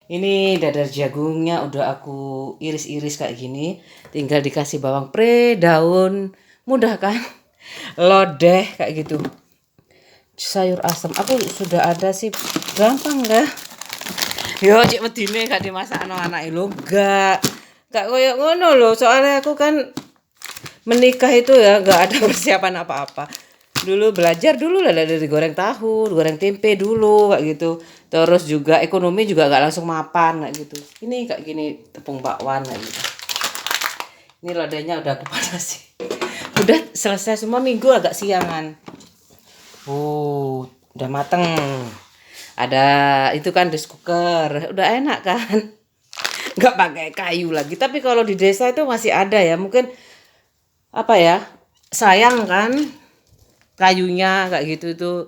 Ini dadar jagungnya udah aku iris-iris kayak gini. Tinggal dikasih bawang pre, daun. Mudah kan? Lodeh kayak gitu. Sayur asam. Aku sudah ada sih. Gampang dah. Yo cik medine gak dimasakno anake lho. Gak. Gak koyo ngono lho. Soalnya aku kan menikah itu ya gak ada persiapan apa-apa. Dulu belajar dulu lah dari goreng tahu, goreng tempe dulu kayak gitu. Terus juga ekonomi juga gak langsung mapan kayak gitu. Ini kayak gini tepung bakwan kayak gitu. Ini lodehnya udah aku panasi. Udah selesai semua, minggu agak siangan. Udah mateng. Ada itu kan rice cooker, udah enak kan? Nggak pakai kayu lagi. Tapi kalau di desa itu masih ada ya, mungkin apa ya? Sayang kan kayunya kayak gitu tuh.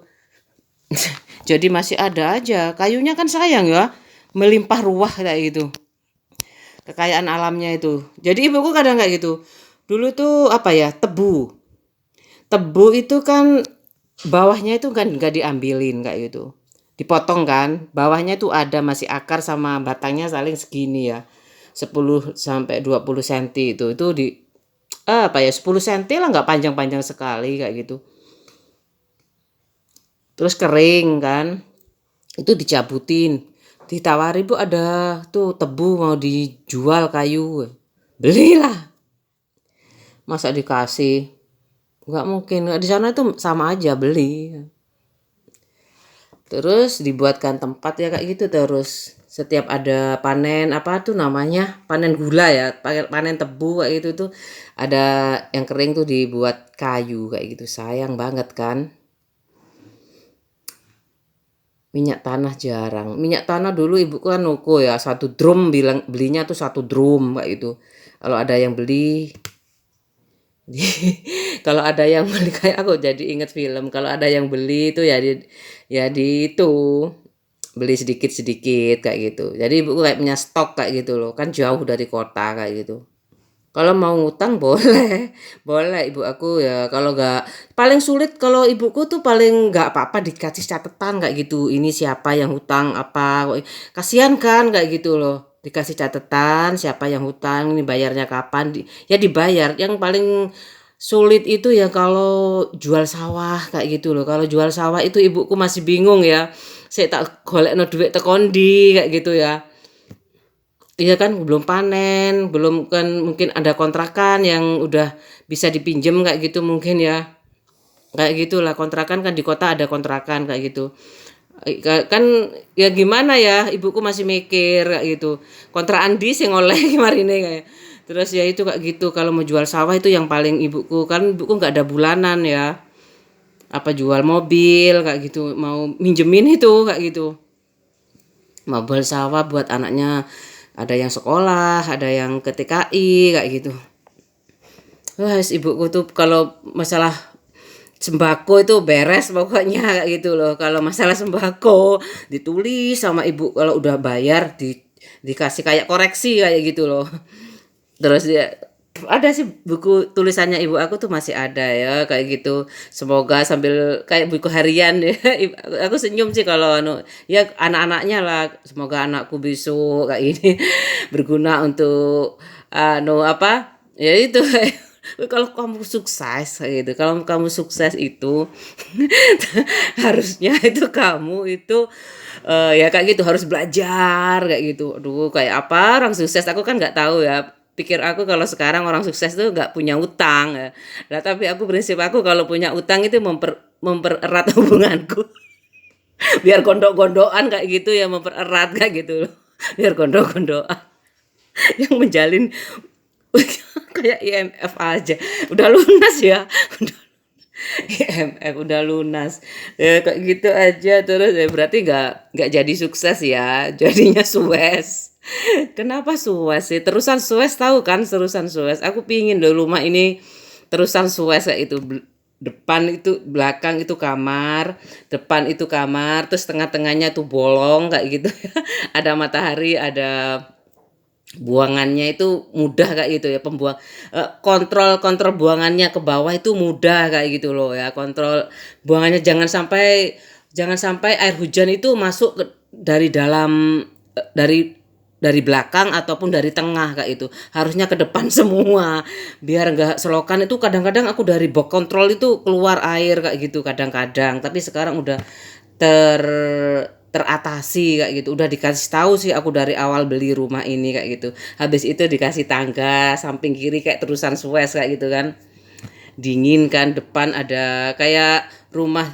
Jadi masih ada aja. Kayunya kan sayang ya, melimpah ruah kayak gitu. Kekayaan alamnya itu. Jadi ibuku kadang kayak gitu. Dulu tuh apa ya? Tebu. Tebu itu kan bawahnya itu kan nggak diambilin kayak gitu. Dipotong kan, bawahnya itu ada masih akar sama batangnya saling segini ya. 10 sampai 20 cm itu di apa ya 10 cm lah, nggak panjang-panjang sekali kayak gitu. Terus kering kan, itu dicabutin. Ditawari bu ada tuh tebu mau dijual kayu, belilah. Masa dikasih? Nggak mungkin, di sana itu sama aja beli. Terus dibuatkan tempat ya kayak gitu, terus setiap ada panen apa tuh namanya, panen gula ya, panen tebu kayak gitu tuh ada yang kering tuh dibuat kayu kayak gitu. Sayang banget kan. Minyak tanah jarang. Minyak tanah dulu ibuku kan nuko ya, satu drum, bilang belinya tuh satu drum kayak gitu. Kalau ada yang beli kalau ada yang beli kayak aku jadi inget film. Kalau ada yang beli itu ya di itu beli sedikit-sedikit kayak gitu. Jadi ibuku kayak punya stok kayak gitu loh. Kan jauh dari kota kayak gitu. Kalau mau ngutang boleh, boleh ibu aku ya. Kalau nggak, paling sulit kalau ibuku tuh paling nggak apa-apa dikasih catatan kayak gitu. Ini siapa yang hutang apa? Kasihan kan kayak gitu loh. Dikasih catatan siapa yang hutang, ini bayarnya kapan? Ya dibayar. Yang paling sulit itu ya kalau jual sawah kayak gitu loh. Kalau jual sawah itu ibuku masih bingung ya. Saya tak golekno duit tekondi kayak gitu ya. Iya kan belum panen, belum kan mungkin ada kontrakan yang udah bisa dipinjem kayak gitu mungkin ya. Kayak gitulah kontrakan kan di kota ada kontrakan kayak gitu. Kan ya gimana ya ibuku masih mikir kayak gitu. Kontrakan di sing oleh marine kayak. Terus ya itu kayak gitu kalau mau jual sawah itu yang paling ibuku kan ibuku nggak ada bulanan ya. Apa jual mobil kayak gitu mau minjemin itu kayak gitu. Mobil sawah buat anaknya, ada yang sekolah, ada yang ke TKI kayak gitu. Wah, ibuku tuh kalau masalah sembako itu beres pokoknya kayak gitu loh. Kalau masalah sembako ditulis sama ibu, kalau udah bayar dikasih kayak koreksi kayak gitu loh. Terus ya ada sih buku tulisannya ibu aku tuh masih ada ya kayak gitu. Semoga sambil kayak buku harian ya. Aku senyum sih kalau ya anak-anaknya lah. Semoga anakku besok kayak ini berguna untuk apa? Ya itu kalau kamu sukses kayak gitu. Kalau kamu sukses itu harusnya itu kamu itu ya kayak gitu harus belajar kayak gitu. Aduh, kayak apa orang sukses aku kan nggak tahu ya. Pikir aku kalau sekarang orang sukses tuh nggak punya utang ya. Nah, tapi aku prinsip aku kalau punya utang itu mempererat hubunganku. Biar gondok-gondokan kayak gitu ya mempererat kayak gitu loh. Biar gondok-gondokan yang menjalin kayak IMF aja. Udah lunas ya. Udah IMF udah lunas ya kayak gitu aja terus ya berarti nggak jadi sukses ya jadinya Suez. Kenapa Suez sih terusan Suez, tahu kan terusan Suez aku pingin loh rumah ini terusan Suez kayak itu, depan itu belakang itu kamar, depan itu kamar, terus tengah-tengahnya tuh bolong kayak gitu ya. Ada matahari, ada buangannya itu mudah kayak gitu ya, kontrol kontrol buangannya ke bawah itu mudah kayak gitu loh ya, kontrol buangannya jangan sampai air hujan itu masuk dari dalam dari belakang ataupun dari tengah kayak itu. Harusnya ke depan semua biar nggak selokan. Itu kadang-kadang aku dari box kontrol itu keluar air kayak gitu kadang-kadang. Tapi sekarang udah ter teratasi kayak gitu. Udah dikasih tahu sih aku dari awal beli rumah ini kayak gitu. Habis itu dikasih tangga samping kiri kayak terusan Suez kayak gitu kan. Dingin kan, depan ada kayak rumah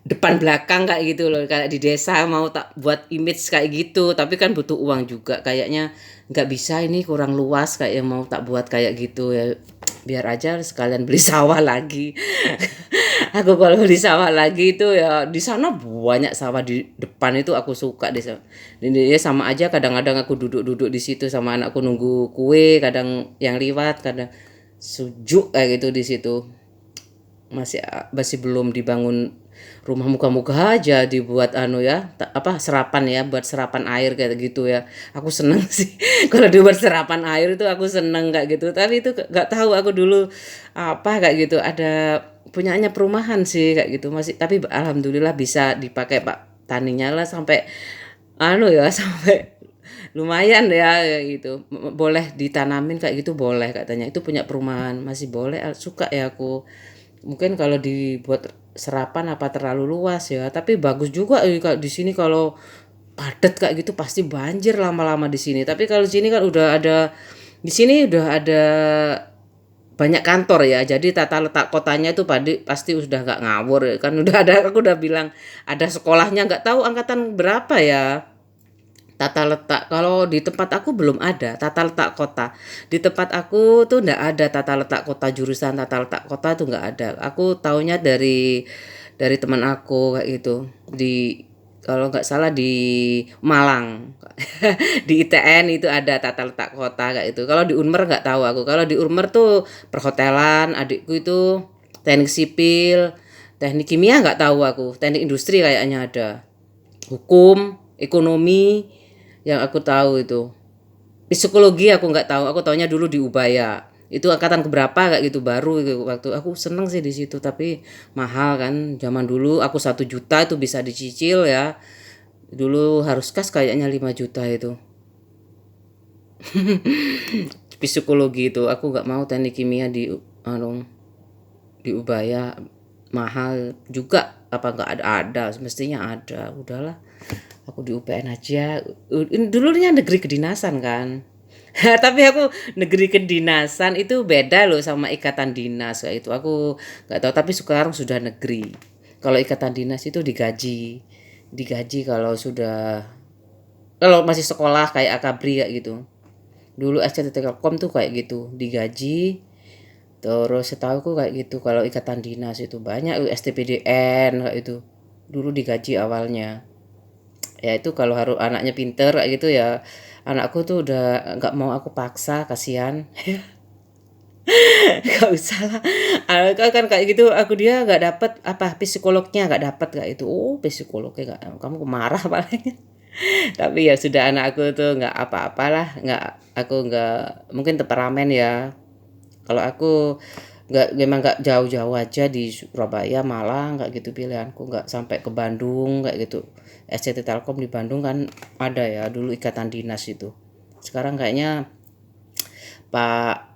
depan belakang kayak gitu loh, kayak di desa mau tak buat image kayak gitu, tapi kan butuh uang juga kayaknya. Nggak bisa, ini kurang luas kayak mau tak buat kayak gitu ya. Biar aja sekalian beli sawah lagi. Aku kalau beli sawah lagi itu ya di sana banyak sawah di depan itu, aku suka di sana. Ini ya sama aja, kadang-kadang aku duduk-duduk di situ sama anakku nunggu kue, kadang yang liwat, kadang sujuk kayak gitu di situ. Masih belum dibangun rumah, muka-muka aja dibuat anu ya, apa serapan ya, buat serapan air kayak gitu ya. Aku seneng sih kalau dibuat serapan air itu, aku seneng kayak gitu. Tapi itu nggak tahu aku dulu apa kayak gitu ada punyanya perumahan sih kayak gitu masih. Tapi alhamdulillah bisa dipakai Pak taninya lah sampai anu ya sampai lumayan ya kayak gitu. Boleh ditanamin kayak gitu, boleh katanya. Itu punya perumahan masih boleh, suka ya aku. Mungkin kalau dibuat serapan apa terlalu luas ya, tapi bagus juga kalau di sini. Kalau padat kayak gitu pasti banjir lama-lama di sini. Tapi kalau di sini kan udah ada, di sini udah ada banyak kantor ya. Jadi tata letak kotanya itu pasti sudah nggak ngawur ya kan. Udah ada, aku udah bilang ada sekolahnya, nggak tahu angkatan berapa ya. Tata letak kalau di tempat aku belum ada tata letak kota. Di tempat aku tuh ndak ada tata letak kota, jurusan tata letak kota tuh nggak ada. Aku taunya dari teman aku kayak gitu. Kalau nggak salah di Malang. Di ITN itu ada tata letak kota kayak itu. Kalau di Unmer nggak tahu aku. Kalau di Unmer tuh perhotelan, adikku itu teknik sipil, teknik kimia nggak tahu aku. Teknik industri kayaknya ada. Hukum, ekonomi, yang aku tahu itu. Psikologi aku nggak tahu. Aku taunya dulu di Ubaya. Itu angkatan keberapa kayak gitu, baru gitu. Waktu aku seneng sih di situ, tapi mahal kan. Zaman dulu aku 1 juta itu bisa dicicil ya. Dulu harus kas kayaknya 5 juta itu. Psikologi itu aku nggak mau, teknik kimia anu, di Ubaya mahal juga. Apa nggak ada, mestinya ada. Udahlah, aku di UPN aja. Dulunya negeri kedinasan kan. Tapi aku negeri kedinasan itu beda loh sama ikatan dinas kayak itu. Aku nggak tahu, tapi sekarang sudah negeri. Kalau ikatan dinas itu digaji kalau masih sekolah kayak akabri kayak gitu. Dulu SCT Telkom tuh kayak gitu, digaji. Terus setahuku kayak gitu. Kalau ikatan dinas itu banyak STPDN kayak itu. Dulu digaji awalnya. Ya itu kalau harus anaknya pinter kayak gitu ya. Anakku tuh udah nggak mau aku paksa, kasihan. Nggak usah lah. Kan kayak gitu, aku dia nggak dapet apa psikolognya, nggak dapet kayak itu. Oh psikolognya nggak, kamu marah paling. Tapi ya sudah, anak aku tuh nggak apa-apalah, aku nggak, mungkin temperamen ya. Kalau aku memang nggak jauh-jauh aja di Surabaya, Malang kayak gitu pilihanku, nggak sampai ke Bandung kayak gitu. SCT Telkom di Bandung kan ada ya dulu ikatan dinas itu. Sekarang kayaknya Pak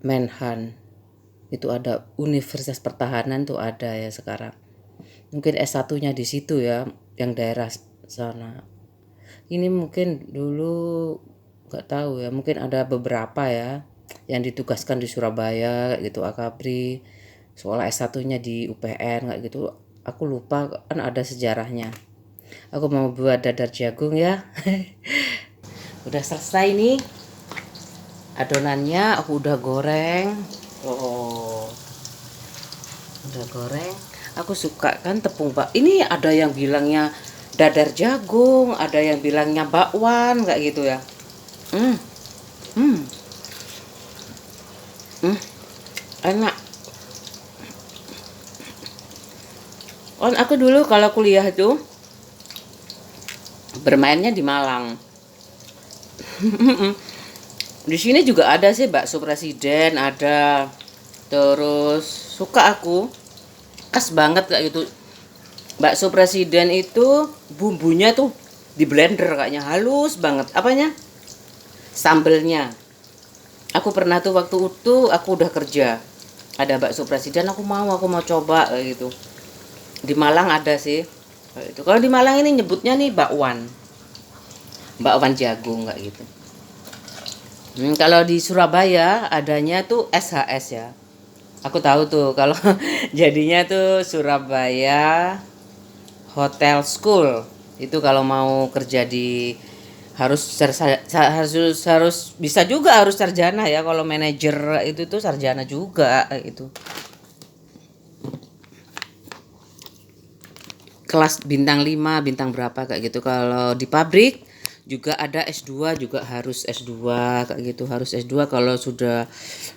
Menhan itu ada, Universitas Pertahanan tuh ada ya sekarang. Mungkin S1-nya di situ ya, yang daerah sana. Ini mungkin dulu nggak tahu ya, mungkin ada beberapa ya yang ditugaskan di Surabaya kayak gitu, akabri. Soalnya S1-nya di UPN kayak gitu. Aku lupa kan ada sejarahnya. Aku mau buat dadar jagung ya. Udah selesai nih adonannya, aku udah goreng. Oh, udah goreng. Aku suka kan tepung Pak. Ini ada yang bilangnya dadar jagung, ada yang bilangnya bakwan kayak gitu ya. Hmm, hmm, enak. Oh, aku dulu kalau kuliah itu bermainnya di Malang. Di sini juga ada sih bakso presiden ada. Terus suka aku, khas banget kayak gitu. Bakso presiden itu bumbunya tuh di blender kayaknya halus banget apanya sambelnya. Aku pernah tuh waktu itu aku udah kerja ada bakso presiden, aku mau coba kayak gitu. Di Malang ada sih kayak gitu. Kalau di Malang ini nyebutnya nih bakwan jagung kayak gitu. Kalau di Surabaya adanya tuh SHS ya. Aku tahu tuh kalau jadinya tuh Surabaya Hotel School. Itu kalau mau kerja di harus bisa juga harus sarjana ya, kalau manajer itu tuh sarjana juga kayak gitu. Kelas bintang 5 bintang berapa kayak gitu. Kalau di pabrik juga ada S2, juga harus S2 kayak gitu, harus S2 kalau sudah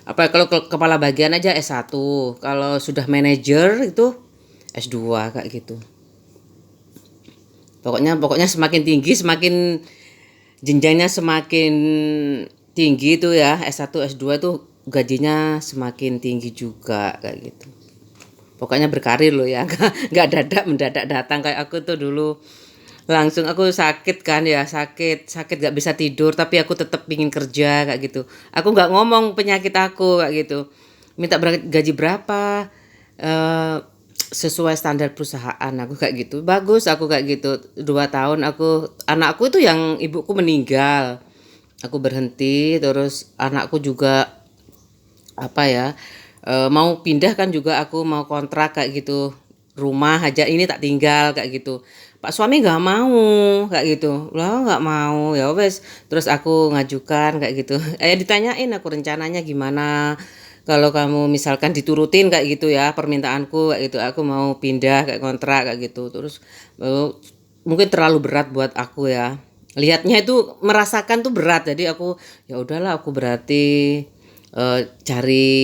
kalau kepala bagian aja S1, kalau sudah manajer itu S2 kayak gitu. Pokoknya semakin tinggi semakin jenjangnya semakin tinggi itu ya, S1 S2 itu gajinya semakin tinggi juga kayak gitu. Pokoknya berkarir loh ya, nggak mendadak datang kayak aku tuh dulu. Langsung aku sakit kan ya, sakit nggak bisa tidur tapi aku tetap pingin kerja kayak gitu. Aku nggak ngomong penyakit aku kayak gitu. Minta gaji berapa? Eh, sesuai standar perusahaan aku kayak gitu. Bagus aku kayak gitu. 2 tahun anakku itu yang ibuku meninggal. Aku berhenti terus anakku juga mau pindah kan, juga aku mau kontrak kayak gitu, rumah aja ini tak tinggal kayak gitu. Pak suami nggak mau kayak gitu, lah nggak mau ya wes, terus aku ngajukan kayak gitu. Ditanyain aku rencananya gimana kalau kamu misalkan diturutin kayak gitu ya permintaanku kayak gitu, aku mau pindah kayak kontrak kayak gitu. Terus mungkin terlalu berat buat aku ya, lihatnya itu merasakan tuh berat, jadi aku ya udahlah, aku berarti cari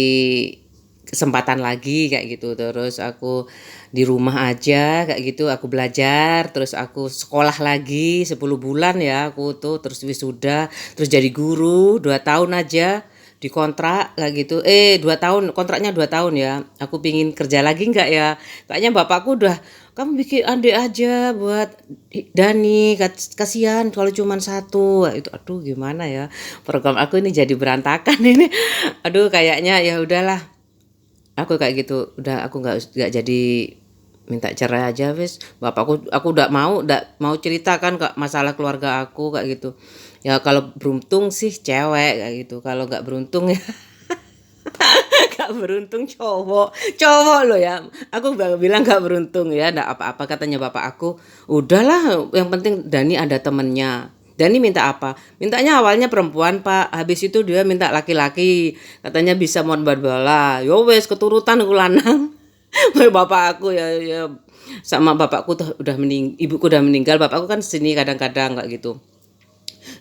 kesempatan lagi kayak gitu. Terus aku di rumah aja kayak gitu, aku belajar, terus aku sekolah lagi 10 bulan ya aku tuh, terus wisuda, terus jadi guru 2 tahun aja dikontrak kayak gitu. 2 tahun kontraknya, 2 tahun ya. Aku pingin kerja lagi enggak ya? Kayaknya bapakku udah, kamu bikin adik aja buat Dani, kasihan kalau cuma satu. Itu aduh gimana ya? Program aku ini jadi berantakan ini. Aduh kayaknya ya udahlah. Aku kayak gitu, udah aku nggak jadi minta cerai aja wis. Aku udah mau ceritakan ke masalah keluarga aku kayak gitu. Ya kalau beruntung sih cewek kayak gitu. Kalau nggak beruntung ya nggak beruntung cowok loh ya. Aku bilang nggak beruntung ya, nggak apa-apa katanya bapak aku. Udahlah, yang penting Dani ada temennya. Dani minta apa? Mintanya awalnya perempuan pak, habis itu dia minta laki-laki, katanya bisa mau bola. Yo wes keturutan aku lanang. Bapak aku ya sama bapakku tuh ibuku udah meninggal, bapakku kan sini kadang-kadang kayak gitu.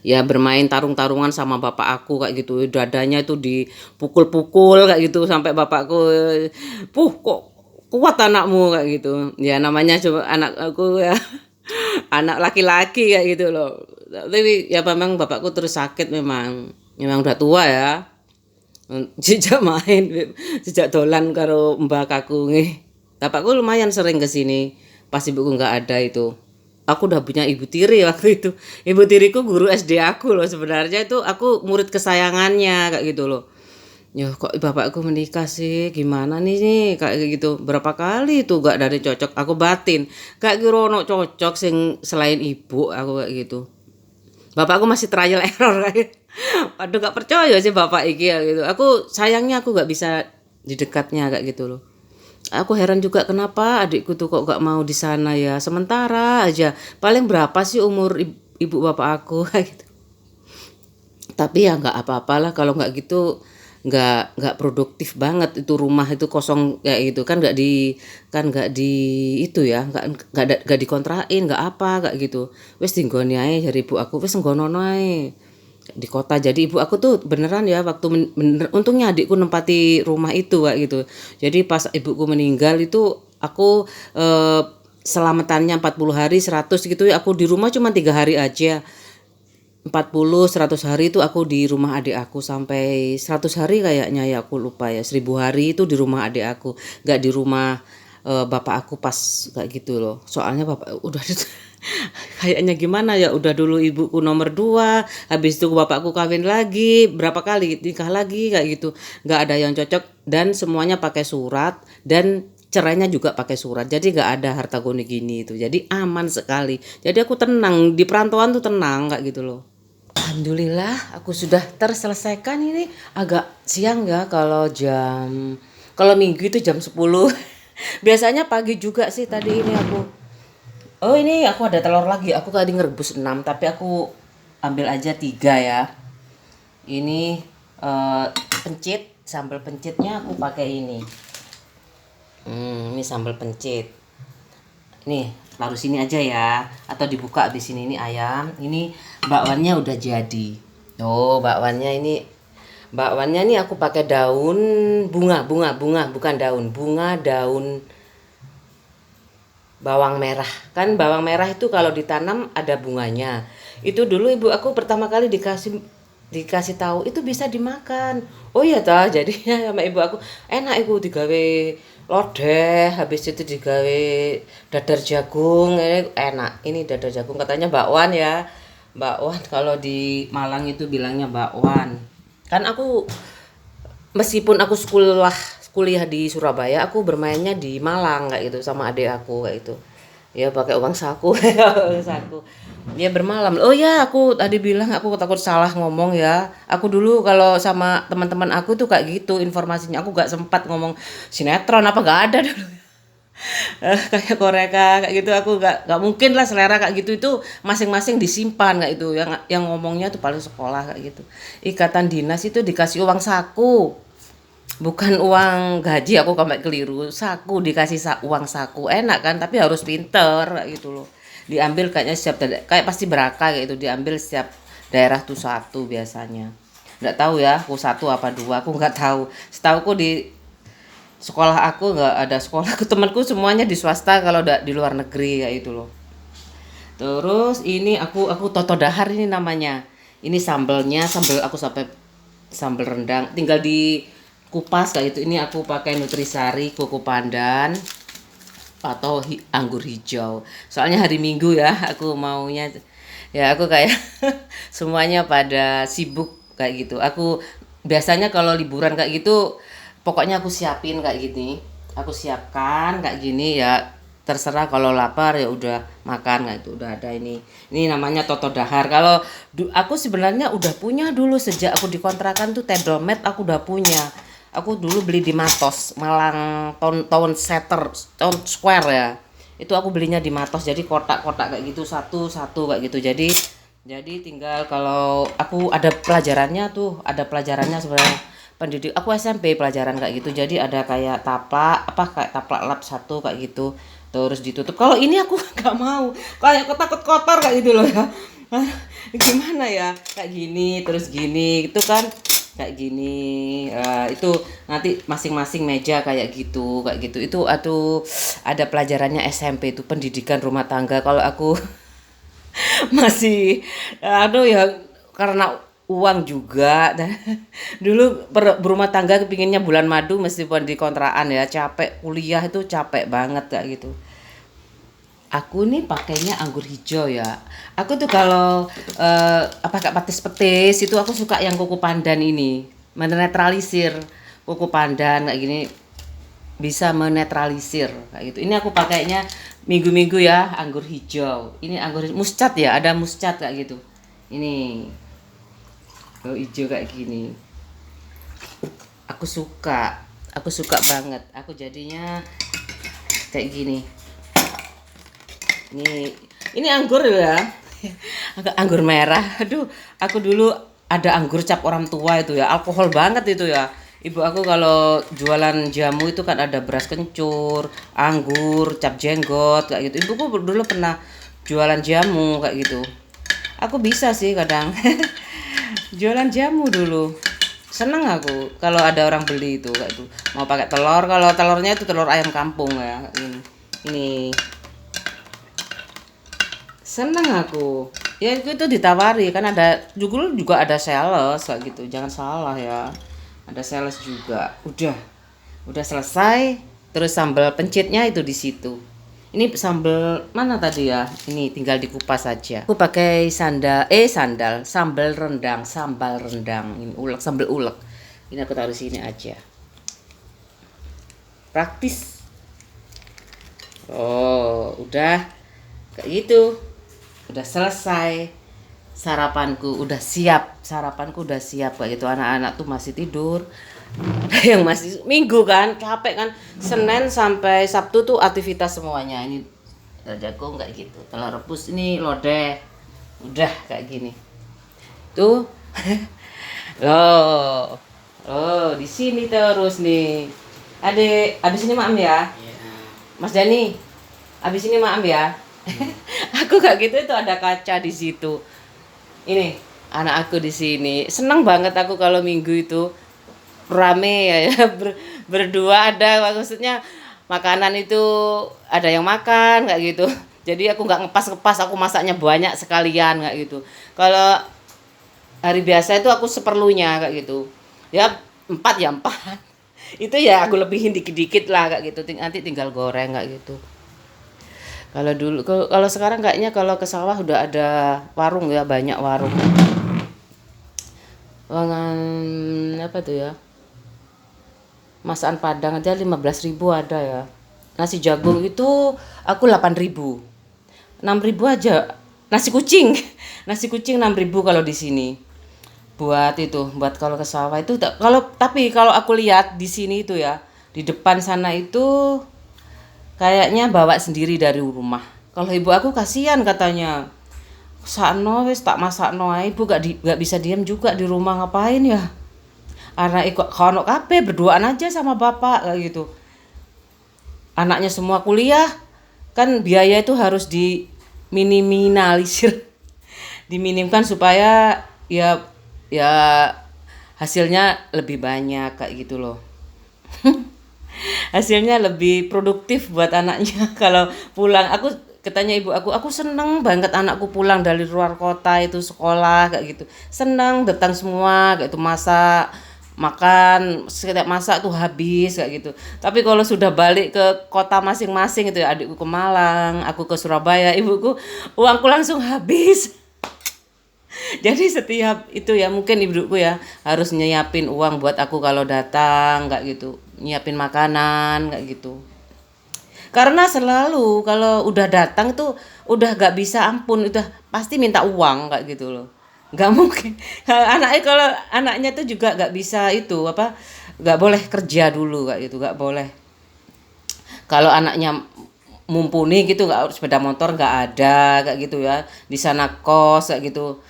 Ya bermain tarung-tarungan sama bapak aku kayak gitu, dadanya itu dipukul-pukul kayak gitu sampai bapakku, kok kuat anakmu kayak gitu. Ya namanya coba anak aku ya anak laki-laki kayak gitu loh. Tapi ya memang bapakku terus sakit, memang udah tua ya. Sejak main, sejak dolan karo mbak aku nih. Bapakku lumayan sering ke sini pas ibuku nggak ada itu. Aku udah punya ibu tiri waktu itu. Ibu tiriku guru SD aku loh, sebenarnya itu aku murid kesayangannya kayak gitu loh. Ya kok bapakku menikah sih, gimana nih kayak gitu. Berapa kali itu gak dari cocok, aku batin. Gak kira ono cocok sing selain ibu aku kayak gitu. Bapakku masih trial error kayak. Waduh gak percaya sih bapak iki ya gitu. Sayangnya aku gak bisa di dekatnya kayak gitu loh. Aku heran juga kenapa adikku tuh kok gak mau di sana ya. Sementara aja. Paling berapa sih umur ibu bapak aku kayak gitu. Tapi ya nggak apa-apalah kalau nggak gitu, nggak produktif banget itu, rumah itu kosong kayak gitu kan nggak di itu ya, nggak dikontrain nggak apa kayak gitu. Wes tinggoni ae dari ibu aku, wes nggono ae di kota. Jadi ibu aku tuh beneran ya waktu bener, untungnya adikku nempati rumah itu kayak gitu. Jadi pas ibuku meninggal itu aku selamatannya 40 hari 100 gitu ya, aku di rumah cuma 3 hari aja. 40 100 hari itu aku di rumah adik aku, sampai 100 hari kayaknya ya, aku lupa ya, 1000 hari itu di rumah adik aku, nggak di rumah bapak aku pas kayak gitu loh. Soalnya bapak udah Kayaknya gimana ya, udah dulu ibuku nomor 2, habis itu bapakku kawin lagi, berapa kali nikah lagi kayak gitu. Nggak ada yang cocok dan semuanya pakai surat dan cerainya juga pakai surat. Jadi nggak ada harta goni gini itu. Jadi aman sekali. Jadi aku tenang di perantauan tuh, tenang kayak gitu loh. Alhamdulillah aku sudah terselesaikan ini. Agak siang ya kalau minggu itu jam 10. Biasanya pagi juga sih tadi ini aku. Oh, ini aku ada telur lagi. Aku tadi ngerebus 6 tapi aku ambil aja 3 ya. Ini eh, pencit, sambal pencitnya aku pakai ini. Ini sambal pencit. Nih, taruh sini aja ya, atau dibuka di sini. Ini ayam. Ini bakwannya udah jadi. Oh, bakwannya nih aku pakai daun bunga, bukan daun, bunga daun bawang merah. Kan bawang merah itu kalau ditanam ada bunganya. Itu dulu ibu aku pertama kali dikasih tahu itu bisa dimakan. Oh iya tah, jadinya sama ibu aku enak iku digawe lodeh, habis itu digawe dadar jagung, enak. Ini dadar jagung katanya bakwan ya. Bakwan kalau di Malang itu bilangnya bakwan. Kan aku meskipun aku kuliah di Surabaya, aku bermainnya di Malang kayak gitu sama adik aku kayak gitu. Ya pakai uang saku, uang saku. Dia bermalam. Oh ya, aku tadi bilang aku takut salah ngomong ya. Aku dulu kalau sama teman-teman aku tuh kayak gitu informasinya. Aku gak sempat ngomong sinetron apa gak ada dulu. Kayak Koreka kayak gitu aku gak mungkin lah selera kayak gitu itu masing-masing disimpan kayak itu yang ngomongnya tuh paling sekolah kayak gitu. Ikatan dinas itu dikasih uang saku, bukan uang gaji. Aku sampai keliru, saku dikasih uang saku, enak kan, tapi harus pinter kayak gitu loh. Diambil kayaknya kayak pasti beraka kayak itu, diambil setiap daerah tuh satu biasanya. Nggak tahu ya aku satu apa dua, aku nggak tahu. Setauku di sekolah aku nggak ada sekolah, ke temanku semuanya di swasta kalau di luar negeri kayak itu loh. Terus ini aku toto dahar ini namanya. Ini sambelnya, sambel aku sampai sambal rendang tinggal di kupas kayak itu. Ini aku pakai nutrisari, kuku pandan atau anggur hijau. Soalnya hari Minggu ya, aku maunya ya aku kayak semuanya pada sibuk kayak gitu. Aku biasanya kalau liburan kayak gitu pokoknya aku siapin kayak gini. Aku siapkan kayak gini ya, terserah kalau lapar ya udah makan kayak itu udah ada ini. Ini namanya toto dahar. Kalau aku sebenarnya udah punya dulu sejak aku dikontrakan tuh Tedomet aku udah punya. Aku dulu beli di Matos, Malang Town Center, Town Square ya. Itu aku belinya di Matos. Jadi kotak-kotak kayak gitu satu-satu kayak gitu. Jadi tinggal kalau aku ada pelajarannya tuh, ada pelajarannya sebenarnya pendidik. Aku SMP pelajaran kayak gitu. Jadi ada kayak taplak apa kayak taplak lab satu kayak gitu. Terus ditutup. Kalau ini aku nggak mau. Kayak aku takut kotor kayak gitu loh ya. Gimana ya? Kayak gini, terus gini, itu kan kayak gini. Itu nanti masing-masing meja kayak gitu itu ada pelajarannya SMP itu pendidikan rumah tangga. Kalau aku masih aduh ya, karena uang juga dan dulu berumah tangga kepinginnya bulan madu meskipun di kontrakan ya, capek kuliah itu capek banget kayak gitu. Aku nih pakainya anggur hijau ya. Aku tuh kalau apa kayak petis-petis itu aku suka yang kuku pandan ini. Menetralisir kuku pandan kayak gini bisa menetralisir kayak gitu. Ini aku pakainya minggu-minggu ya, anggur hijau. Ini anggur muscat ya, ada muscat kayak gitu. Ini oh, hijau kayak gini. Aku suka. Aku suka banget. Aku jadinya kayak gini. Ini anggur ya. Anggur merah. Aduh, aku dulu ada anggur cap orang tua itu ya. Alkohol banget itu ya. Ibu aku kalau jualan jamu itu kan ada beras kencur, anggur, cap jenggot kayak gitu. Ibuku dulu pernah jualan jamu kayak gitu. Aku bisa sih kadang jualan jamu dulu. Seneng aku kalau ada orang beli itu kayak itu. Mau pakai telur, kalau telurnya itu telur ayam kampung ya. Ini seneng aku ya, itu ditawari kan, ada juga ada sales kayak gitu, jangan salah ya, ada sales juga. Udah selesai. Terus sambal pencitnya itu di situ. Ini sambal mana tadi ya? Ini tinggal dikupas saja. Aku pakai sambal rendang. Ini ulek, sambal ulek. Ini aku taruh sini aja. Praktis. Oh, udah kayak gitu. Udah selesai. Sarapanku udah siap kayak gitu. Anak-anak tuh masih tidur. Ada yang masih minggu kan, capek kan. Senin sampai Sabtu tuh aktivitas semuanya. Ini jagung kayak gitu. Telur rebus ini lodeh. Udah kayak gini. Tuh. Loh. Oh, di sini terus nih. Adek, abis ini maaf ya. Mas Dani, abis ini maaf ya. Aku kayak gitu itu ada kaca di situ. Ini anak aku di sini. Senang banget aku kalau minggu itu rame ya, berdua ada, maksudnya makanan itu ada yang makan kayak gitu. Jadi aku nggak ngepas, aku masaknya banyak sekalian kayak gitu. Kalau hari biasa itu aku seperlunya kayak gitu. Ya 4 ya 4. Itu ya aku lebihin dikit-dikit lah kayak gitu. Nanti tinggal goreng kayak gitu. Kalau dulu kalau sekarang kayaknya kalau ke sawah udah ada warung ya, banyak warung. Apa tuh ya? Masakan Padang aja 15.000 ada ya. Nasi jagung itu aku 8.000. 6.000 aja. Nasi kucing. Nasi kucing 6.000 kalau di sini. Buat kalau ke sawah itu tapi kalau aku lihat di sini itu ya, di depan sana itu kayaknya bawa sendiri dari rumah. Kalau ibu aku kasihan katanya. Sakno wis tak masakno ae, ibu gak bisa diam juga di rumah, ngapain ya? Anak ikut kono kabeh berduaan aja sama bapak kayak gitu. Anaknya semua kuliah, kan biaya itu harus diminimalisir. Diminimkan supaya ya hasilnya lebih banyak kayak gitu loh. Hasilnya lebih produktif buat anaknya kalau pulang. Aku katanya ibu aku seneng banget anakku pulang dari luar kota itu sekolah kayak gitu. Seneng datang semua kayak itu, masak makan, setiap masak tuh habis kayak gitu. Tapi kalau sudah balik ke kota masing-masing itu ya, adikku ke Malang, aku ke Surabaya, ibuku uangku langsung habis. Jadi setiap itu ya mungkin ibuku ya harus nyiapin uang buat aku kalau datang kayak gitu, nyiapin makanan kayak gitu. Karena selalu kalau udah datang tuh udah gak bisa ampun, udah pasti minta uang kayak gitu loh. Gak mungkin. Kalau anaknya tuh juga gak bisa itu apa, gak boleh kerja dulu kayak gitu, gak boleh. Kalau anaknya mumpuni gitu, gak sepeda motor gak ada kayak gitu ya, di sana kos kayak gitu.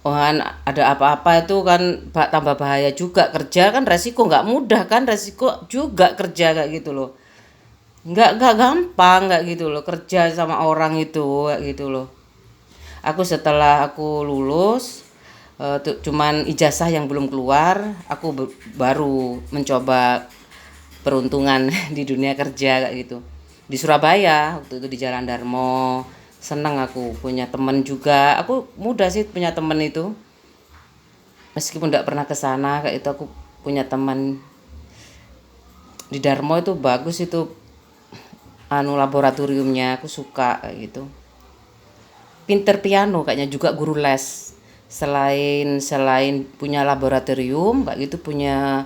Oh kan ada apa-apa itu kan tambah bahaya juga, kerja kan resiko, nggak mudah kan, resiko juga kerja kayak gitu loh. Nggak gampang kayak gitu loh kerja sama orang itu kayak gitu loh. Aku setelah aku lulus cuman ijazah yang belum keluar, aku baru mencoba peruntungan di dunia kerja kayak gitu. Di Surabaya waktu itu di Jalan Darmo. Senang aku punya temen juga. Aku mudah sih punya temen itu. Meskipun tidak pernah ke sana kayak itu, aku punya teman di Darmo itu bagus itu, laboratoriumnya aku suka kayak gitu. Pinter piano kayaknya, juga guru les. Selain punya laboratorium kayak gitu, punya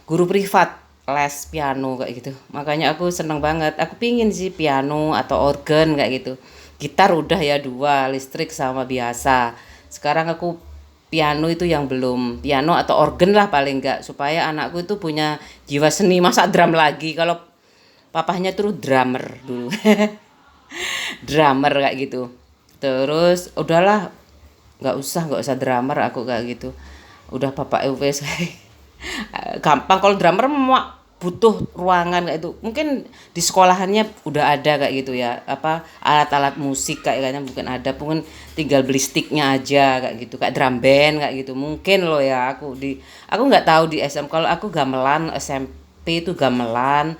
guru privat les piano kayak gitu. Makanya aku seneng banget. Aku pingin sih piano atau organ kayak gitu. Gitar udah ya 2, listrik sama biasa. Sekarang aku piano itu yang belum, piano atau organ lah paling enggak, supaya anakku itu punya jiwa seni. Masa drum lagi, kalau papahnya tuh drummer dulu. Drummer kayak gitu. Terus udahlah, nggak usah drummer aku kayak gitu. Udah bapak wes gampang. Kalau drummer butuh ruangan kayak itu. Mungkin di sekolahannya udah ada kayak gitu ya, apa alat-alat musik kayaknya mungkin ada, mungkin tinggal beli sticknya aja kayak gitu, kayak drum band kayak gitu mungkin loh ya. Aku nggak tahu di SM. Kalau aku gamelan SMP itu gamelan,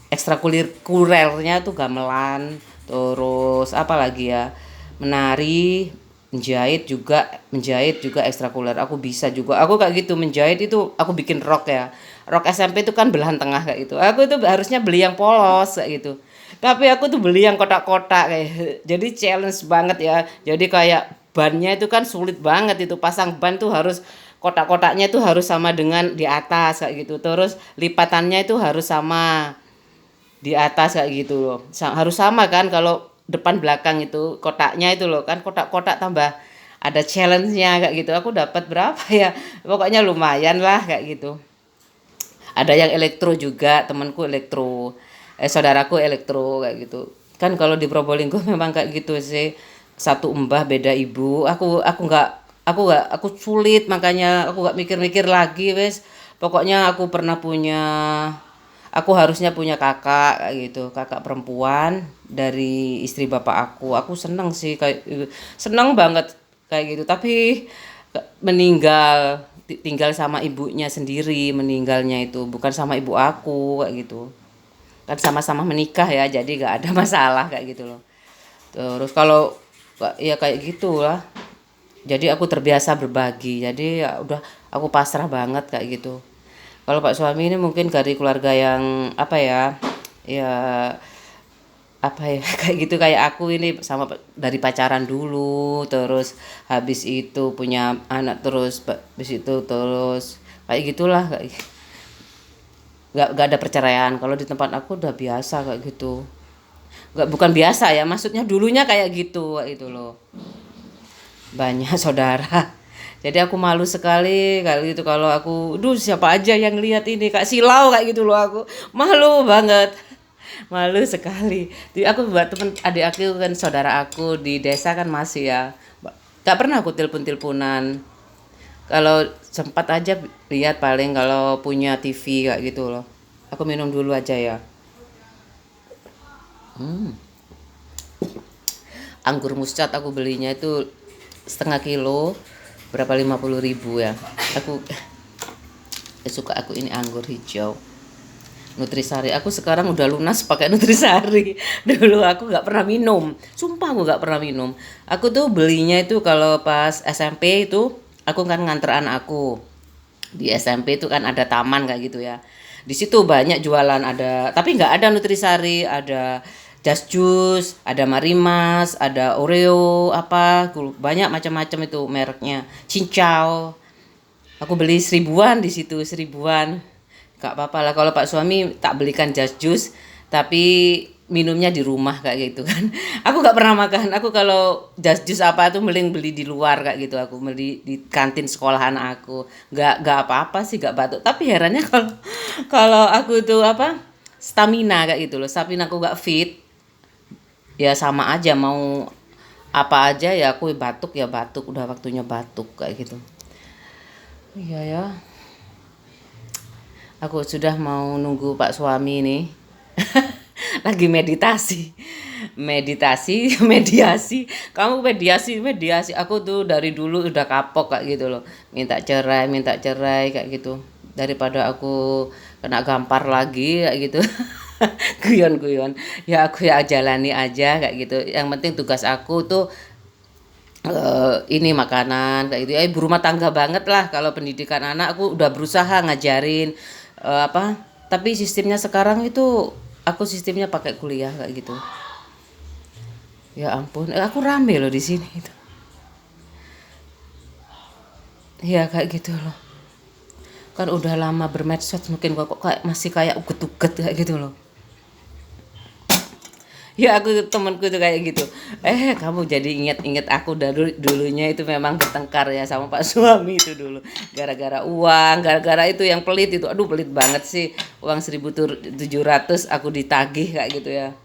ekstrakurikulernya tuh gamelan, terus apa lagi ya, menari, menjahit juga ekstrakurikuler aku bisa juga, aku kayak gitu menjahit itu aku bikin rok ya, rok SMP itu kan belahan tengah kayak gitu, aku itu harusnya beli yang polos kayak gitu, tapi aku tuh beli yang kotak-kotak kayak jadi challenge banget ya, jadi kayak bannya itu kan sulit banget, itu pasang ban tuh harus kotak-kotaknya tuh harus sama dengan di atas kayak gitu, terus lipatannya itu harus sama di atas kayak gitu loh. Harus sama kan kalau depan belakang itu kotaknya itu loh kan, kotak-kotak tambah ada challenge-nya kayak gitu. Aku dapat berapa ya? Pokoknya lumayan lah kayak gitu. Ada yang elektro juga, temanku elektro. Saudaraku elektro kayak gitu. Kan kalau di Probolinggo memang kayak gitu sih. Satu mbah beda ibu. Aku sulit, makanya aku nggak mikir-mikir lagi wes. Pokoknya aku harusnya punya kakak kayak gitu, kakak perempuan dari istri bapak aku seneng sih kayak gitu. Seneng banget kayak gitu, tapi meninggal, tinggal sama ibunya sendiri, meninggalnya itu bukan sama ibu aku kayak gitu, kan sama-sama menikah ya, jadi gak ada masalah kayak gitu loh. Terus kalau ya kayak gitulah, jadi aku terbiasa berbagi, jadi ya udah aku pasrah banget kayak gitu. Kalau Pak suami ini mungkin dari keluarga yang apa ya, ya apa ya kayak gitu, kayak aku ini sama dari pacaran dulu, terus habis itu punya anak, terus habis itu terus kayak gitulah, kayak nggak ada perceraian. Kalau di tempat aku udah biasa kayak gitu, nggak, bukan biasa ya, maksudnya dulunya kayak gitu kayak itu loh, banyak saudara. Jadi aku malu sekali kali itu kalau aku, duh siapa aja yang lihat ini Kak Silau kayak gitu loh, aku malu banget. Malu sekali. Jadi aku buat temen adik aku kan, saudara aku di desa kan masih ya. Gak pernah aku telepon-teleponan. Kalau sempat aja lihat paling kalau punya TV kayak gitu loh. Aku minum dulu aja ya. Anggur muscat aku belinya itu setengah kilo, berapa, 50.000 ya. Aku suka aku ini anggur hijau Nutrisari. Aku sekarang udah lunas pakai Nutrisari. Dulu aku nggak pernah minum, sumpah aku nggak pernah minum. Aku tuh belinya itu kalau pas SMP itu, aku kan nganter anak aku di SMP itu kan ada taman kayak gitu ya, di situ banyak jualan, ada tapi nggak ada Nutrisari, ada Just Juice, ada Marimas, ada Oreo, apa banyak macam-macam itu mereknya, Cincau. Aku beli seribuan di situ, seribuan. Gak apa-apa lah kalau Pak suami tak belikan Just Juice, tapi minumnya di rumah kayak gitu kan. Aku nggak pernah makan. Aku kalau Just Juice apa tuh mending beli di luar kayak gitu. Aku beli di kantin sekolahan aku. Nggak apa-apa sih, nggak batuk. Tapi herannya kalau kalau aku tuh apa, stamina kayak gitu loh. Stamina aku nggak fit. Ya sama aja mau apa aja ya, aku batuk ya batuk, udah waktunya batuk kayak gitu. Iya ya. Aku sudah mau nunggu Pak suami nih. Lagi meditasi. Meditasi, mediasi. Kamu mediasi, mediasi. Aku tuh dari dulu udah kapok kayak gitu loh. Minta cerai kayak gitu. Daripada aku kena gampar lagi kayak gitu. Guyon-guyon. Ya aku ya jalani aja kayak gitu. Yang penting tugas aku tuh ini makanan kayak gitu ya, ibu rumah tangga banget lah. Kalau pendidikan anak aku udah berusaha ngajarin apa, tapi sistemnya sekarang itu aku sistemnya pakai kuliah kayak gitu. Ya ampun, aku rame loh di sini itu. Ya kayak gitu loh. Kan udah lama bermedsos, mungkin kok kayak masih kayak uget-uget kayak gitu loh. Ya aku temanku tuh kayak gitu, kamu jadi inget-inget aku dari dulunya itu memang bertengkar ya sama Pak suami itu dulu, gara-gara uang, gara-gara itu yang pelit itu, aduh pelit banget sih, uang 1.700 aku ditagih kayak gitu ya,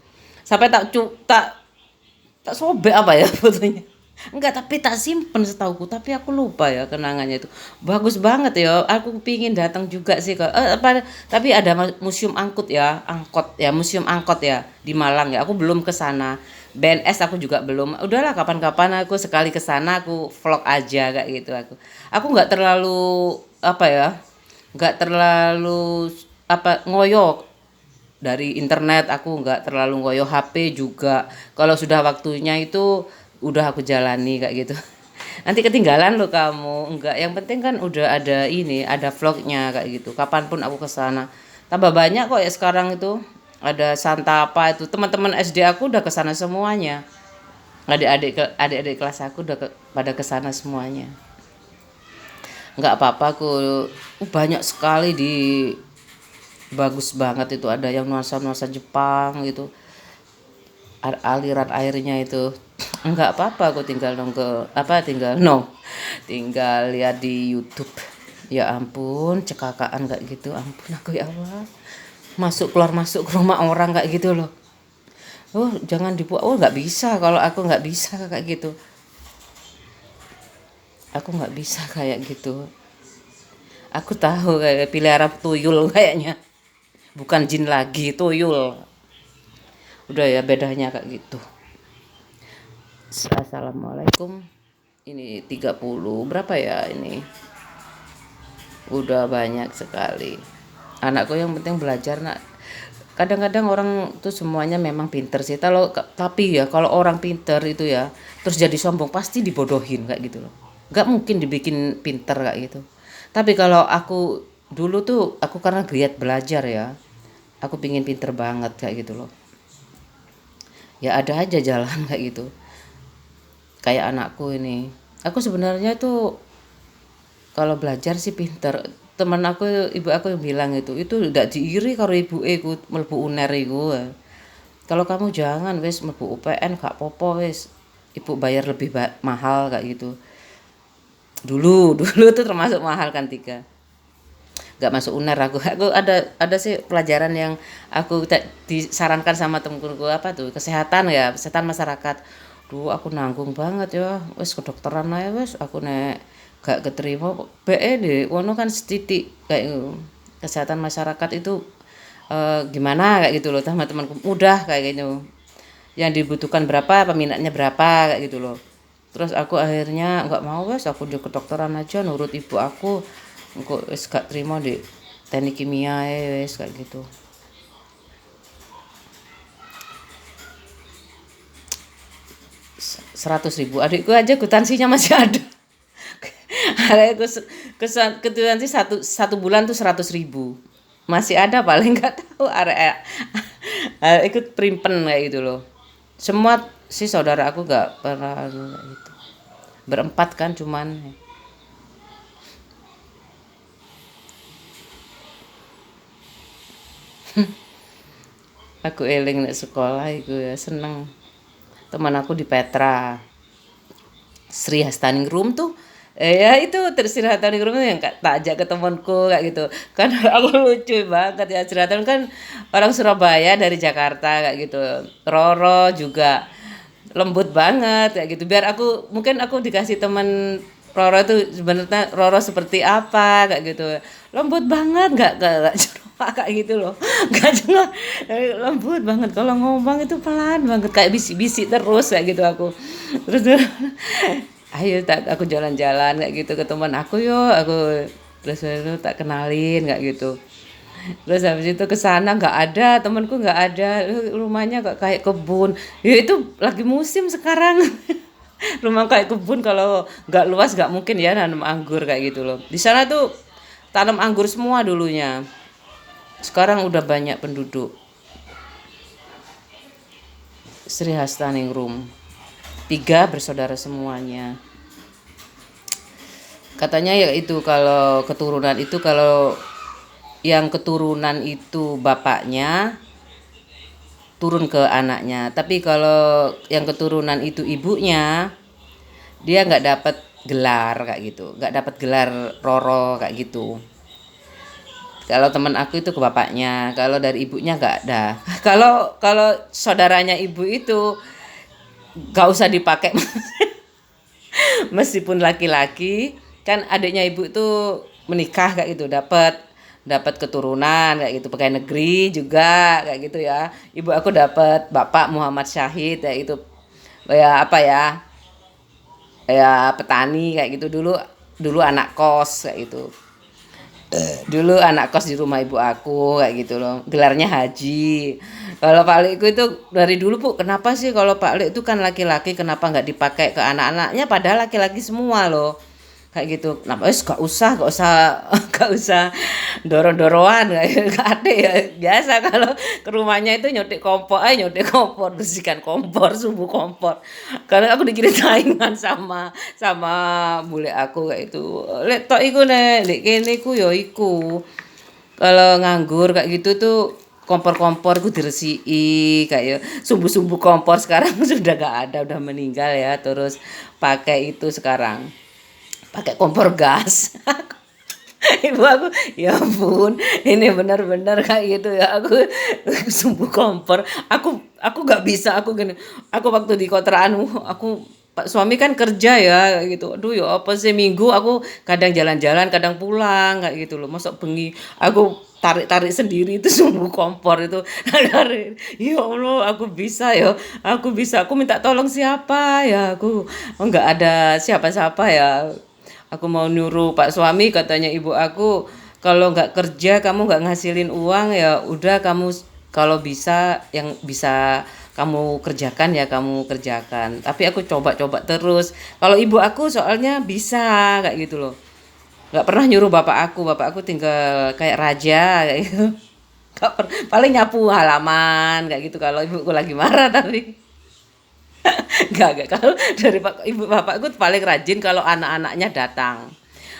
sampai tak tak sobek apa ya fotonya. Enggak, tapi tak simpen setauku, tapi aku lupa ya kenangannya itu. Bagus banget ya. Aku pingin datang juga sih ke apa, tapi ada museum angkut ya, angkot ya, museum angkot ya di Malang ya. Aku belum ke sana. BNS aku juga belum. Udahlah kapan-kapan aku sekali ke sana aku vlog aja kayak gitu aku. Aku nggak terlalu apa ya? Nggak terlalu apa ngoyo dari internet, aku nggak terlalu ngoyo HP juga. Kalau sudah waktunya itu udah aku jalani kayak gitu. Nanti ketinggalan loh kamu. Enggak, yang penting kan udah ada ini, ada vlognya kayak gitu. Kapanpun aku ke sana. Tambah banyak kok ya sekarang itu. Ada Santapa itu. Teman-teman SD aku udah ke sana semuanya. Adik-adik kelas aku udah pada ke sana semuanya. Enggak apa-apa aku. Banyak sekali di bagus banget itu, ada yang nuansa-nuansa Jepang gitu. Aliran airnya itu enggak apa-apa, aku tinggal dong ke apa tinggal no tinggal lihat di YouTube. Ya ampun, cekakaan kayak gitu, ampun aku ya Allah, masuk ke rumah orang kayak gitu loh. Oh jangan dibuat, oh nggak bisa, kalau aku nggak bisa kayak gitu, aku nggak bisa kayak gitu. Aku tahu kayak pelihara tuyul kayaknya, bukan jin lagi, tuyul. Udah ya bedanya kayak gitu. Assalamualaikum. Ini 30 berapa ya ini? Udah banyak sekali. Anakku yang penting belajar, nak. Kadang-kadang orang tuh semuanya memang pinter sih. Tapi ya kalau orang pinter itu ya terus jadi sombong pasti dibodohin kayak gitu loh. Gak mungkin dibikin pinter kayak gitu. Tapi kalau aku dulu tuh aku karena giat belajar ya. Aku pingin pinter banget kayak gitu loh. Ya ada aja jalan kayak gitu. Kayak anakku ini. Aku sebenarnya tuh kalau belajar sih pinter. Temen aku, ibu aku yang bilang itu udah diiri karo ibu iku mlebu UNER iku. Kalau kamu jangan wis mlebu UPN gak popo wis. Ibu bayar lebih mahal kayak gitu. Dulu tuh termasuk mahal kan tiga. Gak masuk UNER aku. Aku ada sih pelajaran yang aku disarankan sama temenku, apa tuh? Kesehatan ya, kesehatan masyarakat. Duh, aku nanggung banget ya. Wis kedokteran aja wis aku nek gak keterima BE deh. Wono kan setitik kayak gitu. Kesehatan masyarakat itu gimana kayak gitu loh, teman-temanku mudah kayak gitu. Yang dibutuhkan berapa, peminatnya berapa kayak gitu loh. Terus aku akhirnya nggak mau wes, aku di kedokteran aja nurut ibu aku. Kok wes gak terima di teknik kimia wes kayak gitu. 100.000 adikku aja kutansinya masih ada. Adikku kutansi satu bulan tuh 100.000 masih ada, paling nggak tahu area ikut primpen kayak gitu loh. Semua si saudara aku nggak pernah gitu, berempat kan cuman. Aku eling nek sekolah iku ya seneng. Teman aku di Petra, Sri Hastaningrum tuh, ya itu Sri Hastaningrum yang tak ajak ke temanku kayak gitu. Kan aku lucu banget ya, Sri Hastaningrum kan orang Surabaya dari Jakarta kayak gitu. Roro juga lembut banget kayak gitu. Biar aku mungkin aku dikasih teman Roro itu sebenarnya Roro seperti apa kayak gitu. Lembut banget, nggak jorok kayak gitu loh. Nggak cuma lembut banget, kalau ngomong itu pelan banget kayak bisik-bisik terus kayak gitu aku. Terus ayo tak aku jalan-jalan kayak gitu ke teman aku, yo aku terus itu tak kenalin kayak gitu. Terus habis itu ke sana nggak ada, temanku nggak ada, rumahnya kayak kebun. Ya itu lagi musim sekarang. Rumah kayak kebun, kalau nggak luas nggak mungkin ya nanam anggur kayak gitu loh. Di sana tuh tanam anggur semua dulunya. Sekarang udah banyak penduduk. Sri Hastaningrum. 3 bersaudara semuanya. Katanya ya itu kalau keturunan itu, kalau yang keturunan itu bapaknya turun ke anaknya, tapi kalau yang keturunan itu ibunya dia nggak dapat gelar kayak gitu, nggak dapat gelar Roro kayak gitu. Kalau teman aku itu ke bapaknya, kalau dari ibunya nggak ada. Kalau kalau saudaranya ibu itu nggak usah dipakai. Meskipun laki-laki, kan adiknya ibu itu menikah kayak gitu, dapat dapat keturunan kayak gitu, pegawai negeri juga kayak gitu ya. Ibu aku dapat Bapak Muhammad Syahid kayak itu, ya apa ya, ya petani kayak gitu, dulu dulu anak kos kayak gitu. Dulu anak kos di rumah ibu aku kayak gitu loh, gelarnya Haji. Kalau Pak Lekku itu dari dulu Bu, kenapa sih kalau Pak Lek itu kan laki-laki kenapa nggak dipakai ke anak-anaknya padahal laki-laki semua loh. Kayak gitu. Kenapa wis gak usah gak usah dorong-dorongan kayak ada ya. Biasa kalau ke rumahnya itu nyontek kompor, bersihkan kompor, subuh kompor. Karena aku diceritain kan sama bule aku kayak itu. Lek tok iku nek, lek kene iku ya iku. Kalau nganggur kayak gitu tuh kompor-kompor ku diresiki kayak sumbu-sumbu kompor sekarang sudah gak ada, udah meninggal ya. Terus pakai itu sekarang, pakai kompor gas. Ibu aku, ya ampun, ini benar-benar kayak gitu ya. Aku sumbu kompor. Aku nggak bisa. Aku gini. Aku waktu di kontrakan, aku Pak suami kan kerja ya kayak gitu. Aduh ya apa sih minggu aku kadang jalan-jalan, kadang pulang kayak gitu loh. Masuk bengi aku tarik-tarik sendiri itu sumbu kompor itu. Ya Allah, aku bisa ya. Aku bisa. Aku minta tolong siapa ya? Aku nggak ada siapa-siapa ya. Aku mau nyuruh Pak suami, katanya ibu aku, kalau nggak kerja kamu nggak ngasilin uang ya udah kamu kalau bisa yang bisa kamu kerjakan ya kamu kerjakan. Tapi aku coba-coba terus. Kalau ibu aku soalnya bisa kayak gitu loh. Nggak pernah nyuruh bapak aku tinggal kayak raja kayak gitu. Paling nyapu halaman kayak gitu kalau ibuku lagi marah tapi enggak. Kalau dari ibu bapakku paling rajin kalau anak-anaknya datang.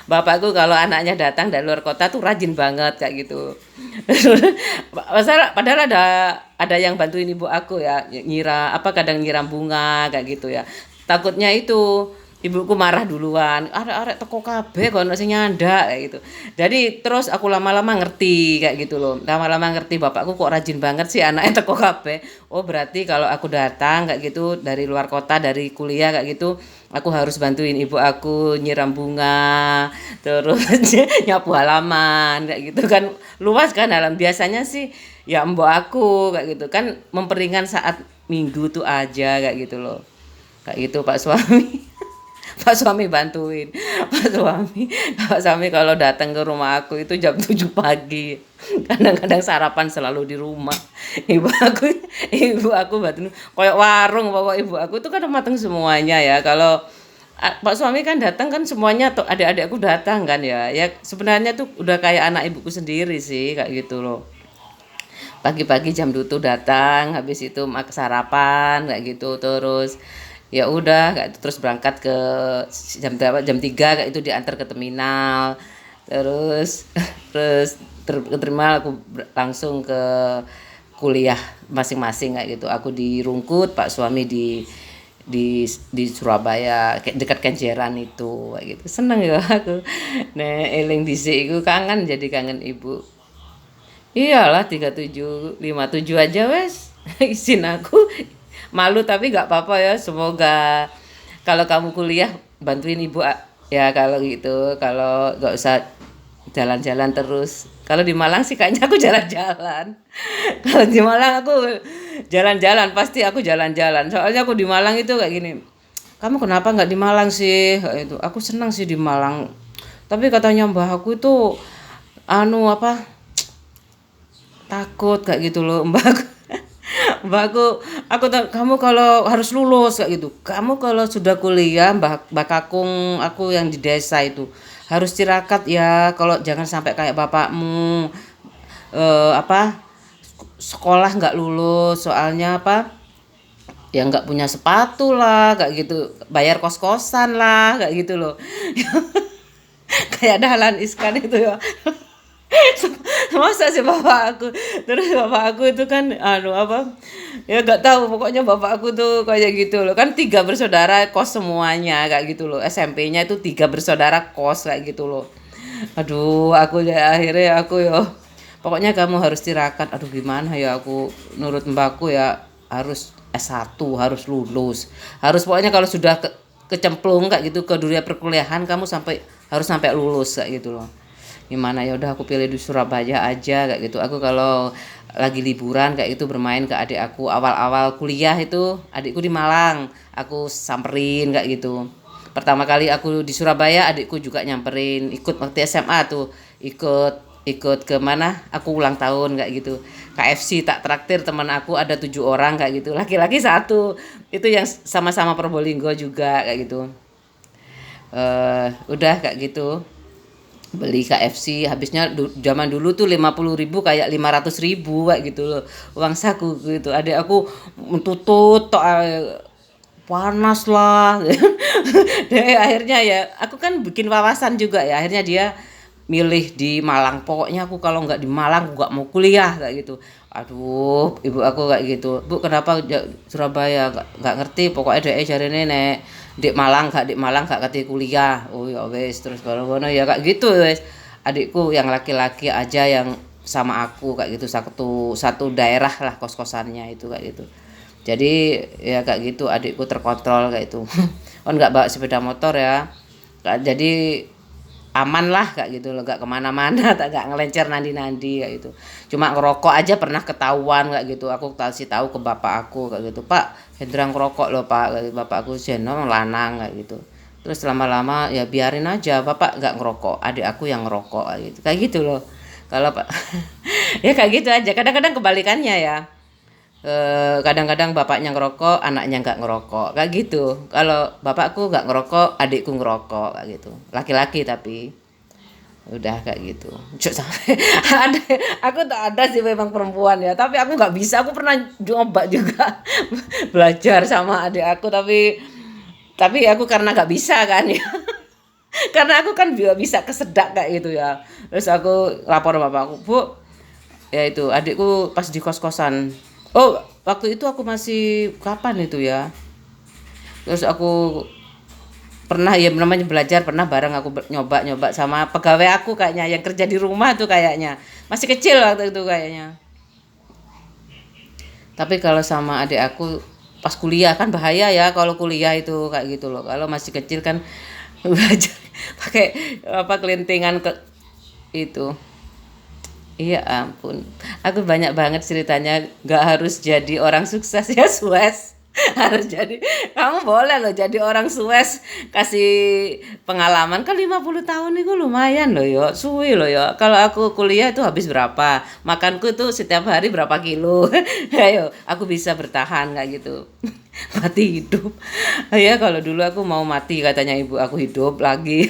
Bapakku kalau anaknya datang dari luar kota tuh rajin banget kayak gitu. Padahal ada yang bantuin ibu aku ya, kadang nyiram bunga kayak gitu ya. Takutnya itu ibuku marah duluan, arek-arek teko kabeh kok ono sing nyandak kayak gitu. Jadi terus aku lama-lama ngerti kayak gitu loh. Lama-lama ngerti bapakku kok rajin banget sih anaknya teko kabeh. Oh berarti kalau aku datang kayak gitu dari luar kota, dari kuliah kayak gitu, aku harus bantuin ibu aku nyiram bunga, terus nyapu halaman kayak gitu kan. Luas kan halaman. Biasanya sih ya mbok aku kayak gitu kan memperingan saat minggu tuh aja kayak gitu loh. Kayak gitu Pak suami. Pak suami bantuin. Pak suami kalau datang ke rumah aku itu jam 7 pagi. Kadang-kadang sarapan selalu di rumah. Ibu aku ibu aku bantuin kayak warung, pokok ibu aku tuh kadang mateng semuanya ya. Kalau Pak suami kan datang kan semuanya tuh adik-adikku datang kan ya. Ya sebenarnya tuh udah kayak anak ibuku sendiri sih kayak gitu loh. Pagi-pagi jam 7 datang, habis itu sarapan kayak gitu, terus ya udah kayak itu, terus berangkat ke jam berapa, jam 3 kayak itu diantar ke terminal, terus terus terima aku langsung ke kuliah masing-masing kayak gitu. Aku di Rungkut, Pak suami di Surabaya kayak dekat Kenjeran itu kayak gitu. Seneng ya aku nek eling dhisik iku kangen, jadi kangen ibu. Iyalah 37, 57 aja wes. Izin aku. Malu tapi nggak apa-apa ya. Semoga kalau kamu kuliah bantuin ibu ya kalau gitu. Kalau nggak usah jalan-jalan terus. Kalau di Malang sih kayaknya aku jalan-jalan. Kalau di Malang aku jalan-jalan, pasti aku jalan-jalan. Soalnya aku di Malang itu kayak gini. Kamu kenapa nggak di Malang sih? Kayak itu. Aku senang sih di Malang. Tapi katanya mbah aku itu anu apa? Takut kayak gitu loh mbak aku. Mbak aku kamu kalau harus lulus kayak gitu, kamu kalau sudah kuliah mbak kakung aku yang di desa itu harus tirakat ya, kalau jangan sampai kayak bapakmu apa sekolah nggak lulus, soalnya apa ya nggak punya sepatu lah kayak gitu, bayar kos-kosan lah kayak gitu loh. Kayak Dahlan Iskan itu ya. Masa sih bapak aku, terus bapak aku itu kan anu apa ya nggak tahu, pokoknya bapak aku tuh kayak gitu loh kan, 3 bersaudara kos semuanya kayak gitu loh, SMP-nya itu 3 bersaudara kos kayak gitu loh. Aduh aku ya akhirnya aku ya pokoknya kamu harus tirakat. Aduh gimana ya, aku nurut mbakku ya, harus S1 harus lulus, harus pokoknya kalau sudah kecemplung kayak gitu ke dunia perkuliahan kamu harus sampai lulus kayak gitu loh. Gimana ya udah aku pilih di Surabaya aja kayak gitu. Aku kalau lagi liburan kayak itu bermain ke adik aku, awal-awal kuliah itu adikku di Malang, aku samperin kayak gitu. Pertama kali aku di Surabaya, adikku juga nyamperin, ikut waktu SMA tuh, ikut ikut ke mana? Aku ulang tahun kayak gitu. KFC tak traktir teman aku ada 7 orang kayak gitu. Laki-laki satu. Itu yang sama-sama Probolinggo juga kayak gitu. Udah kayak gitu. Beli KFC habisnya zaman dulu tuh 50.000 kayak 500.000 kayak gitu loh uang saku gitu. Adik aku mentutut tok, panas lah. Dan akhirnya ya aku kan bikin wawasan juga ya, akhirnya dia milih di Malang. Pokoknya aku kalau nggak di Malang aku nggak mau kuliah kayak gitu. Aduh, ibu aku kayak gitu, Bu kenapa Surabaya, nggak ngerti pokoknya dek cari nenek di Malang, gak di Malang gak ngerti kuliah. Oh ya wes, terus kalau ngono ya kayak gitu wes. Adikku yang laki-laki aja yang sama aku kayak gitu, satu satu daerah lah kos-kosannya itu kayak gitu. Jadi ya kayak gitu adikku terkontrol kayak itu. On nggak bawa sepeda motor ya. Jadi aman lah kayak gitu loh, nggak kemana-mana, tak nggak ngelencer nandi-nandi kayak gitu. Cuma ngerokok aja pernah ketahuan kayak gitu. Aku kasih tahu ke bapak aku kayak gitu, Pak Hendra ngerokok loh Pak. Kayak gitu. Bapak aku Seno lanang kayak gitu. Terus lama-lama ya biarin aja, bapak nggak ngerokok, adik aku yang ngerokok kayak gitu loh. Kalau Pak ya kayak gitu aja. Kadang-kadang kebalikannya ya. Kadang-kadang bapaknya ngerokok, anaknya nggak ngerokok, kayak gitu. Kalau bapakku nggak ngerokok, adikku ngerokok, kayak gitu. Laki-laki tapi udah kayak gitu. Sampai ada, aku tak ada sih memang perempuan ya, tapi aku nggak bisa. Aku pernah coba juga belajar sama adik aku, tapi aku karena nggak bisa kan ya. Karena aku kan juga bisa kesedak kayak gitu ya. Terus aku lapor bapakku, Bu, ya itu adikku pas di kos-kosan. Oh, waktu itu aku masih kapan itu ya? Terus aku pernah ya namanya belajar, pernah bareng aku nyoba-nyoba sama pegawai aku kayaknya yang kerja di rumah tuh kayaknya. Masih kecil waktu itu kayaknya. Tapi kalau sama adik aku pas kuliah kan bahaya ya kalau kuliah itu kayak gitu loh. Kalau masih kecil kan belajar pakai apa kelintingan ke itu. Iya ampun, aku banyak banget ceritanya, nggak harus jadi orang sukses ya Sues. Harus jadi, kamu boleh loh jadi orang Sues, kasih pengalaman kan 50 tahun itu lumayan loh yo, suwi loh yo. Kalau aku kuliah itu habis berapa, makanku tuh setiap hari berapa kilo. Ayo, aku bisa bertahan kayak gitu. Mati hidup. Ya kalau dulu aku mau mati katanya ibu aku, hidup lagi.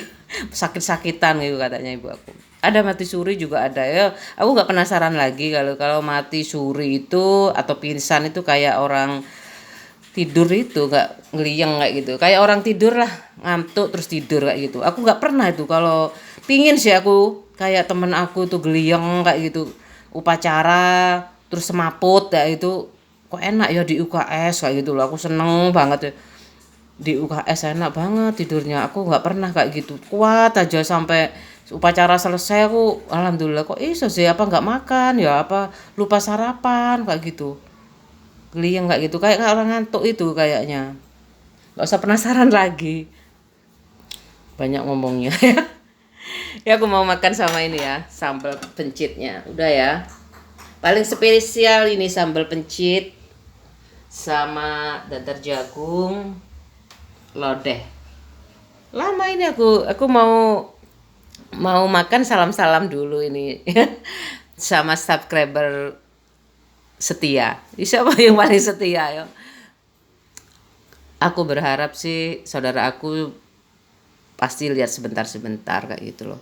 Sakit-sakitan gitu katanya ibu aku. Ada mati suri juga ada ya. Aku nggak penasaran lagi kalau kalau mati suri itu atau pingsan itu kayak orang tidur itu nggak ngeliyeng kayak gitu. Kayak orang tidur lah, ngantuk terus tidur kayak gitu. Aku nggak pernah itu. Kalau pingin sih aku kayak temen aku tuh geliyeng kayak gitu. Upacara terus semaput kayak itu. Kok enak ya di UKS kayak gitu loh. Aku seneng banget ya. Di UKS enak banget tidurnya. Aku nggak pernah kayak gitu. Kuat aja sampai upacara selesai aku alhamdulillah kok iso sih, apa nggak makan ya, apa lupa sarapan kayak gitu. Geliang kayak gitu kayak orang ngantuk itu kayaknya. Nggak usah penasaran lagi. Banyak ngomongnya ya. Ya aku mau makan sama ini ya, sambal pencitnya. Udah ya. Paling spesial ini sambal pencit sama dadar jagung, lodeh. Lama ini aku mau makan, salam-salam dulu ini sama subscriber setia. Siapa yang paling setia ya? Aku berharap sih saudara aku pasti lihat sebentar-sebentar kayak gitu loh.